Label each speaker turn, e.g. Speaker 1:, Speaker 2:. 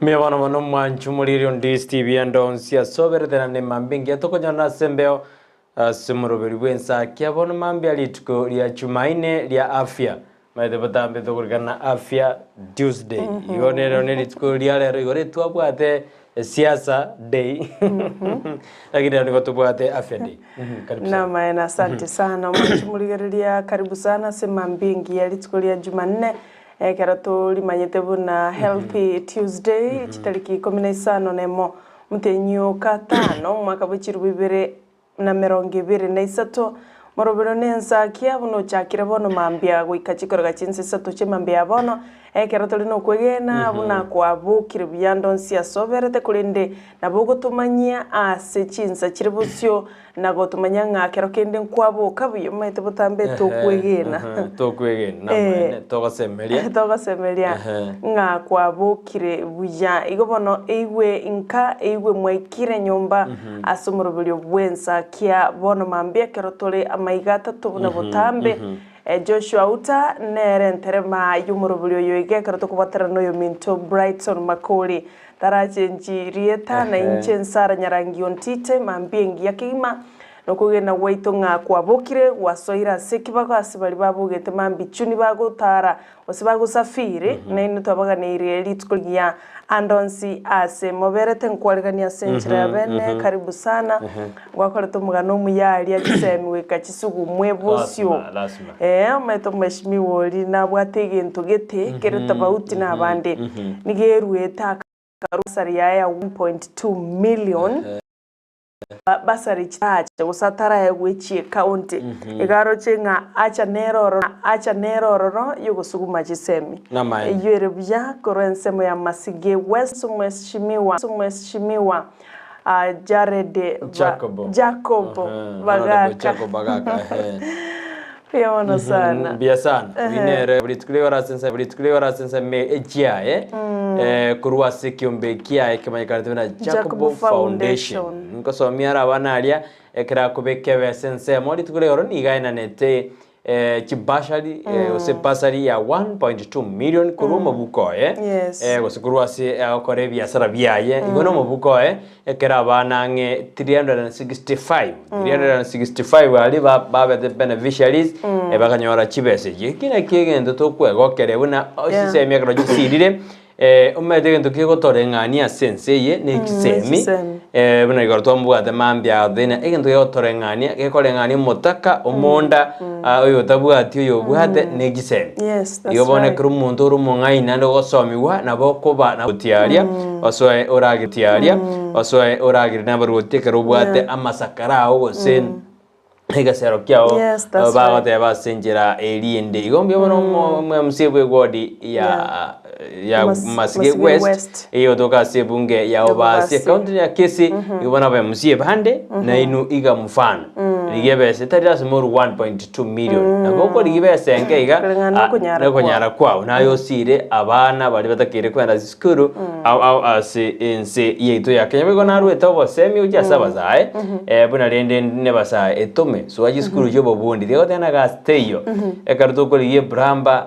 Speaker 1: Me wana mano mwanchu muliri on Ndizi and Onsia sobere tena ne mambingi atoko nyana sembeo simuroberi Ensakia bono mambi alituko lia Jumanne lia afya maide batambe tokurikana afya Tuesday igone litiko lia lero igore twabwate siasa day lakini niko tubwate afya day karibu sana.
Speaker 2: Na maana asante sana mwanchu muliri karibu sana semambingi alituko lia Jumanne kerato limanyete buna Healthy Tuesday chitariki 15 nemo mutenyo katano mwaka bw'ikiro 2023 morobero Ensakia buno chakira bono mambia gwikachikoro gachinse sato chemambia bono kerato lino kwegena buna kwabukire byandonsia soberete kulinde nabogotumanyia ase chinsa chiribusyo nagotumanya ngakero kende nkwabuka biyo mete butambe tokwegena
Speaker 1: tokwegena
Speaker 2: togasemelia ngakwabukire buya igobono eigwe inka eigwe mwaikire nyomba asomorobelyo Ensakia bono mambia kerotole amaigata tubuna butambe Joshua uta nere nterema yumurubulyo yoige karoto kubatara noyo minto Brighton makoli tarajenji rieta na inche nsara nyarangi ontite mambiengi yakima nokugena waito ngakwabukire wasoira sekibako asibali babugete mambichuni bagutara osibago safiri na ino twabaganire litkulia andonsi ase moberete nkwaligania senchira ya bene karibu sana gwakoreto mugano muyali agisemiwe kachisugu mwebosyo meto mweshimi woli na bwatege ntogete kereta bauti na bande nigerueta karusari ya 1.2 million basari charge usatara ya gwechi county igaro chenga acha neroro yugusuguma gisemi yere bya korensemo ya Masige West mweshimiwa Jacob bagaka Piano sana.
Speaker 1: Biasana. Vinere bulitkuleora sense me ejiae kurwa sekiombe kia kemanyikaratuna Jacob Foundation. Nko somiara abanalia ekra kubekebe sense modi tukuleora nigaina nete kibashali osepasari ya 1.2 million kuruma buko gosekurwa se akore biasara biaye igono mubuko ekera abana nge 365 ali babe the beneficiaries bakanyora chibese kina kigendo tokwegokere buna osiseme kro gisirire umete gento kigotore sense ye nekisemi buna igorto mbwate mambya thina egento kigotore ngania gekorengania mutaka omonda oyo tabwati oyo bwate nekisemi igobone kru muntu rumungaina ndo gosomiwa nabokoba na gutiaria osoe oragitiaria osoe oragire nabaruote bwate amasakara ogosen Egasero kiao bagote basenjera eliende igombe bono msebwe godi ya Masige West iyo toka sebunge ya obase county ya Kisii ibona ba msie bande na inu iga mfano ligebe setarias more 1.2 million naboko ligebe senge iga nakonyara kwao nayo sire abana bali batakire kwenda sikuru au ase ense yeto ya Kenya bego narweta obosemi ujya sabazae buna rende ne basa etome so aji sikuru jobo bundi digo tena gasteyo ekaruto ko liye bramba